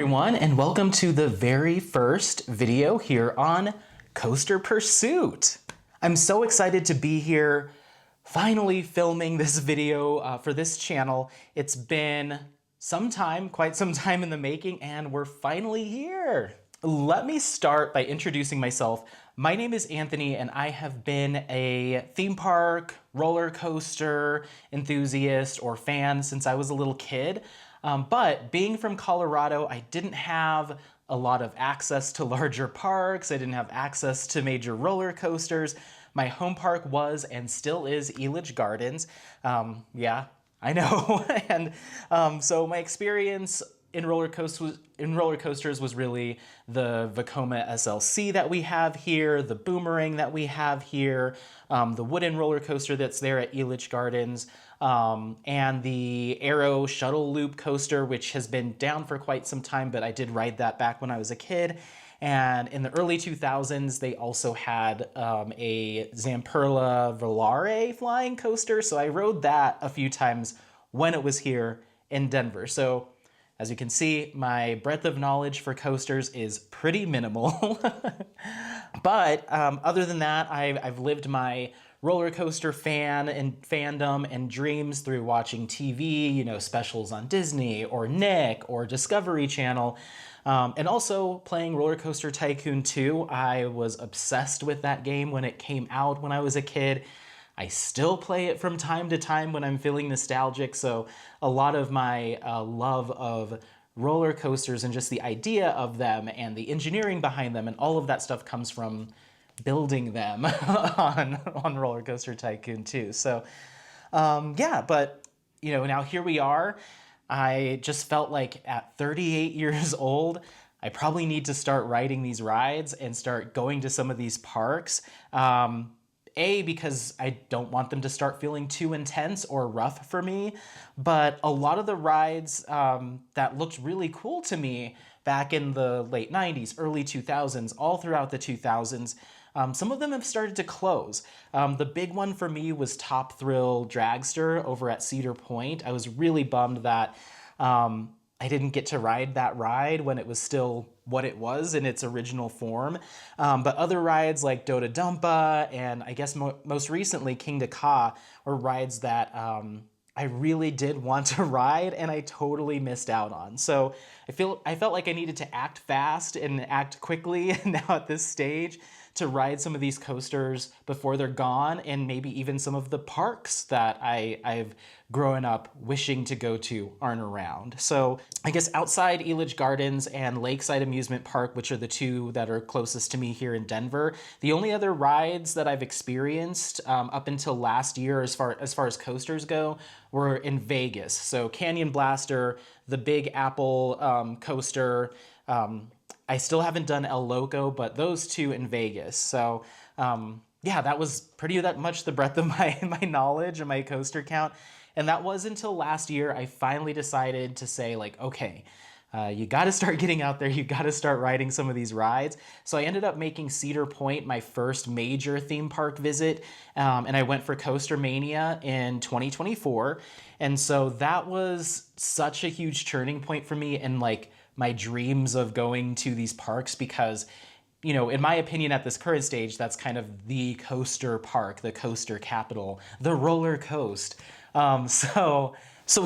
everyone, and welcome to the very first video here on Coaster Pursuit. I'm so excited to be here, finally filming this video for this channel. It's been some time, quite some time in the making, and we're finally here. Let me start by introducing myself. My name is Anthony, and I have been a theme park, roller coaster enthusiast or fan since I was a little kid. But being from Colorado, I didn't have a lot of access to larger parks. I didn't have access to major roller coasters. My home park was and still is Elitch Gardens. Yeah, I know. And so my experience in roller coasters was really the Vekoma SLC that we have here, the Boomerang that we have here, the wooden roller coaster that's there at Elitch Gardens, and the Arrow Shuttle Loop coaster, which has been down for quite some time, but I did ride that back when I was a kid. And in the early 2000s, they also had a Zamperla Volare flying coaster, so I rode that a few times when it was here in Denver. So as you can see, my breadth of knowledge for coasters is pretty minimal. But other than that, I've lived my roller coaster fandom and dreams through watching TV, you know, specials on Disney or Nick or Discovery Channel, and also playing Roller Coaster Tycoon 2. I was obsessed with that game when it came out when I was a kid. I still play it from time to time when I'm feeling nostalgic, so a lot of my love of roller coasters and just the idea of them and the engineering behind them and all of that stuff comes from building them on Roller Coaster Tycoon 2. So yeah, but you know, now here we are. I just felt like at 38 years old, I probably need to start riding these rides and start going to some of these parks. Because I don't want them to start feeling too intense or rough for me, but a lot of the rides that looked really cool to me back in the late 90s, early 2000s, all throughout the 2000s, some of them have started to close. The big one for me was Top Thrill Dragster over at Cedar Point. I was really bummed that I didn't get to ride that ride when it was still what it was in its original form. But other rides like Doda Dumpa and I guess most recently Kingda Ka were rides that I really did want to ride and I totally missed out on. So I felt like I needed to act fast and act quickly now at this stage to ride some of these coasters before they're gone, and maybe even some of the parks that I've grown up wishing to go to aren't around. So I guess outside Elitch Gardens and Lakeside Amusement Park, which are the two that are closest to me here in Denver, the only other rides that I've experienced up until last year as far as coasters go were in Vegas. So Canyon Blaster, the Big Apple coaster, I still haven't done El Loco, but those two in Vegas. So yeah, that was pretty much the breadth of my knowledge and my coaster count. And that was until last year I finally decided to say like, okay, you got to start getting out there. You got to start riding some of these rides. So I ended up making Cedar Point my first major theme park visit. And I went for Coaster Mania in 2024. And so that was such a huge turning point for me and like my dreams of going to these parks because, you know, in my opinion at this current stage, that's kind of the coaster park, the coaster capital, the roller coast. So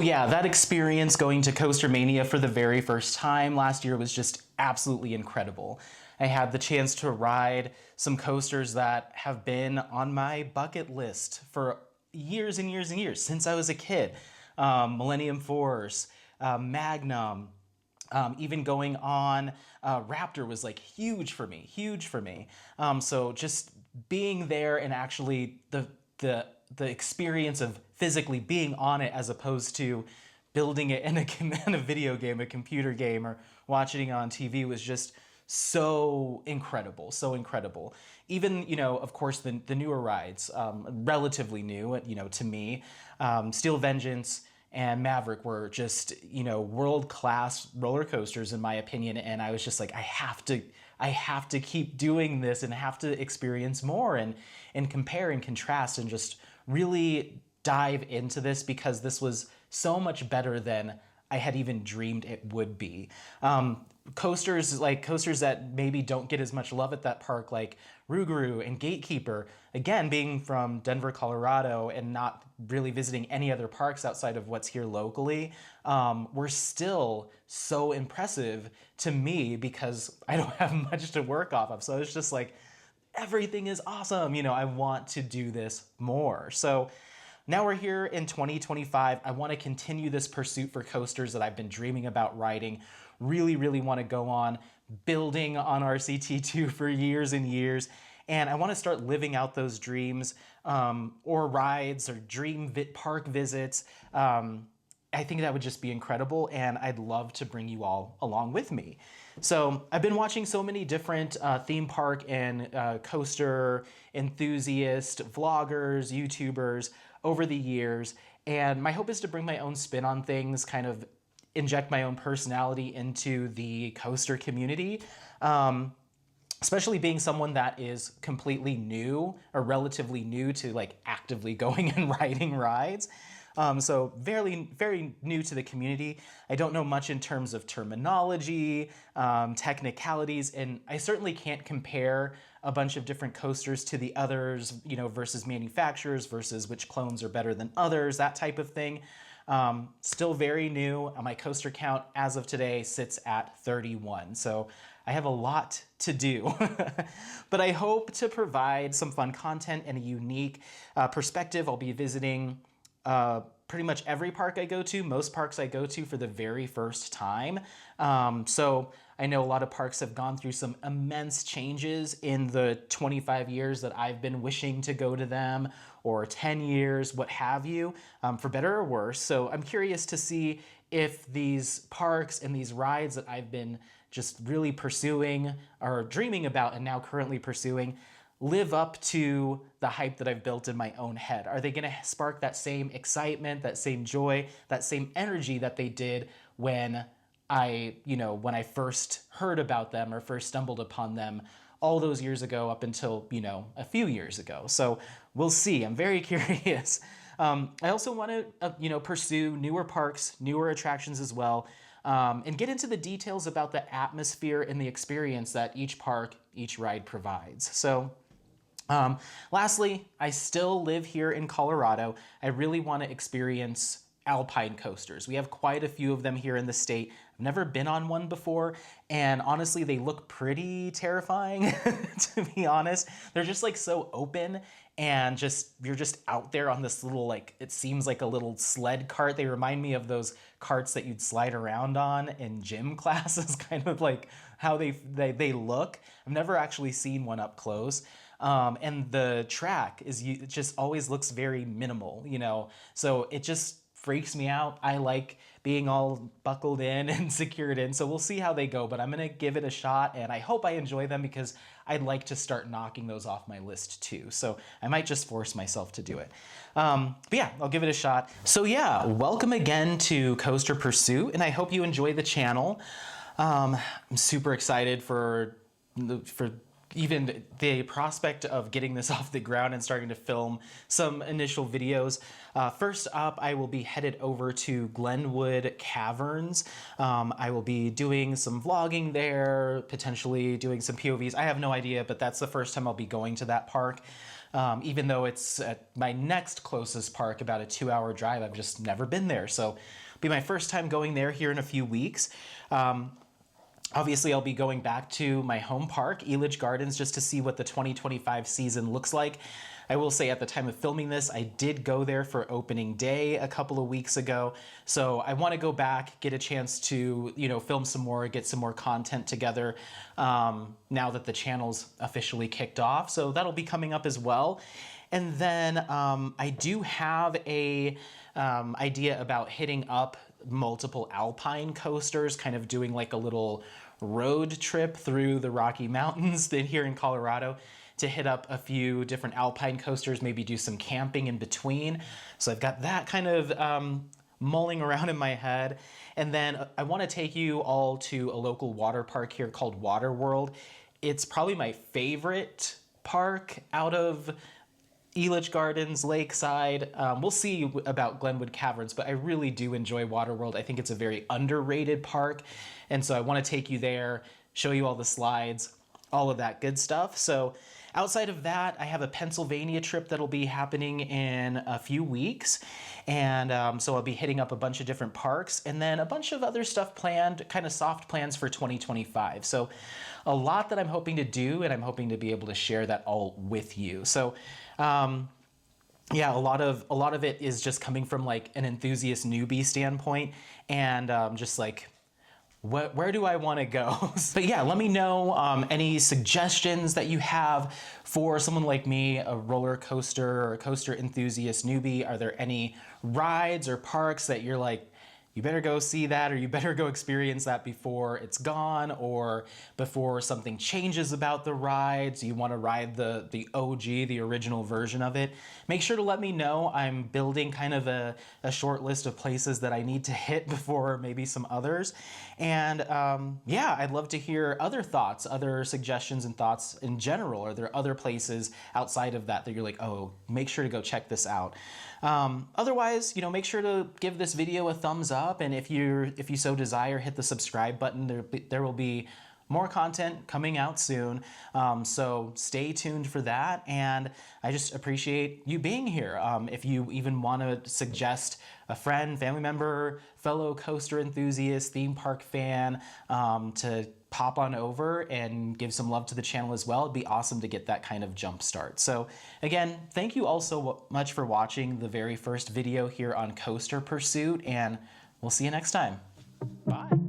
yeah, that experience going to Coaster Mania for the very first time last year was just absolutely incredible. I had the chance to ride some coasters that have been on my bucket list for years and years and years since I was a kid. Millennium Force, Magnum, even going on Raptor was like huge for me. So just being there and actually the experience of physically being on it as opposed to building it in a video game, a computer game, or watching it on TV was just so incredible, so incredible. Even, you know, of course, the newer rides, relatively new, you know, to me, Steel Vengeance and Maverick were just, you know, world-class roller coasters in my opinion, and I was just like, I have to keep doing this and have to experience more and compare and contrast and just really dive into this because this was so much better than I had even dreamed it would be. Coasters that maybe don't get as much love at that park, like Rougarou and Gatekeeper, again, being from Denver, Colorado, and not really visiting any other parks outside of what's here locally, were still so impressive to me because I don't have much to work off of. So it's just like, everything is awesome. I want to do this more. So now we're here in 2025. I want to continue this pursuit for coasters that I've been dreaming about riding. Really, really want to go on building on RCT2 for years and years. And I want to start living out those dreams, or rides or dream park visits. I think that would just be incredible, and I'd love to bring you all along with me. So I've been watching so many different theme park and coaster enthusiast vloggers, YouTubers over the years, and my hope is to bring my own spin on things, kind of inject my own personality into the coaster community. Especially being someone that is completely new or relatively new to like actively going and riding rides. So very, very new to the community. I don't know much in terms of terminology, technicalities, and I certainly can't compare a bunch of different coasters to the others, versus manufacturers, versus which clones are better than others, that type of thing. Still very new. My coaster count as of today sits at 31. So I have a lot to do, but I hope to provide some fun content and a unique perspective. I'll be visiting pretty much every park I go to, most parks I go to for the very first time. So I know a lot of parks have gone through some immense changes in the 25 years that I've been wishing to go to them, or 10 years, what have you, for better or worse. So I'm curious to see if these parks and these rides that I've been just really pursuing or dreaming about and now currently pursuing live up to the hype that I've built in my own head. Are they going to spark that same excitement, that same joy, that same energy that they did when when I first heard about them or first stumbled upon them all those years ago up until, a few years ago. So we'll see. I'm very curious. I also want to, pursue newer parks, newer attractions as well, and get into the details about the atmosphere and the experience that each park, each ride provides. So lastly, I still live here in Colorado. I really want to experience alpine coasters. We have quite a few of them here in the state. I've never been on one before, and honestly, they look pretty terrifying, to be honest. They're just like so open, and you're just out there on this little, it seems like a little sled cart. They remind me of those carts that you'd slide around on in gym classes, kind of like how they look. I've never actually seen one up close. And the track it just always looks very minimal, so it just freaks me out. I like being all buckled in and secured in, so we'll see how they go, but I'm gonna give it a shot, and I hope I enjoy them because I'd like to start knocking those off my list too, so I might just force myself to do it. But yeah, I'll give it a shot. So yeah, welcome again to Coaster Pursuit, and I hope you enjoy the channel. I'm super excited for even the prospect of getting this off the ground and starting to film some initial videos. First up, I will be headed over to Glenwood Caverns. I will be doing some vlogging there, potentially doing some POVs. I have no idea, but that's the first time I'll be going to that park. Even though it's at my next closest park, about a 2-hour drive, I've just never been there. So it'll be my first time going there here in a few weeks. Obviously, I'll be going back to my home park, Elitch Gardens, just to see what the 2025 season looks like. I will say at the time of filming this, I did go there for opening day a couple of weeks ago. So I want to go back, get a chance to, film some more, get some more content together now that the channel's officially kicked off. So that'll be coming up as well. And then I do have a idea about hitting up multiple alpine coasters, kind of doing like a little road trip through the Rocky Mountains here in Colorado to hit up a few different alpine coasters, maybe do some camping in between. So I've got that kind of mulling around in my head. And then I want to take you all to a local water park here called Water World. It's probably my favorite park out of Elitch Gardens, Lakeside. We'll see about Glenwood Caverns, but I really do enjoy Waterworld. I think it's a very underrated park, and so I want to take you there, show you all the slides, all of that good stuff. So outside of that, I have a Pennsylvania trip that'll be happening in a few weeks. And so I'll be hitting up a bunch of different parks and then a bunch of other stuff planned, kind of soft plans for 2025. So a lot that I'm hoping to do, and I'm hoping to be able to share that all with you. So yeah, a lot of it is just coming from like an enthusiast newbie standpoint, and just like, where do I want to go? But yeah, let me know any suggestions that you have for someone like me, a roller coaster or a coaster enthusiast newbie. Are there any rides or parks that you're like, you better go see that, or you better go experience that before it's gone, or before something changes about the rides? You want to ride the OG, the original version of it? Make sure to let me know. I'm building kind of a short list of places that I need to hit before maybe some others. And yeah, I'd love to hear other thoughts, other suggestions and thoughts in general. Are there other places outside of that that you're like, oh, make sure to go check this out? Otherwise, make sure to give this video a thumbs up, and if you so desire, hit the subscribe button. There will be more content coming out soon, so stay tuned for that. And I just appreciate you being here. If you even want to suggest a friend, family member, fellow coaster enthusiast, theme park fan, to pop on over and give some love to the channel as well, it'd be awesome to get that kind of jump start. So again, thank you all so much for watching the very first video here on Coaster Pursuit, and we'll see you next time. Bye.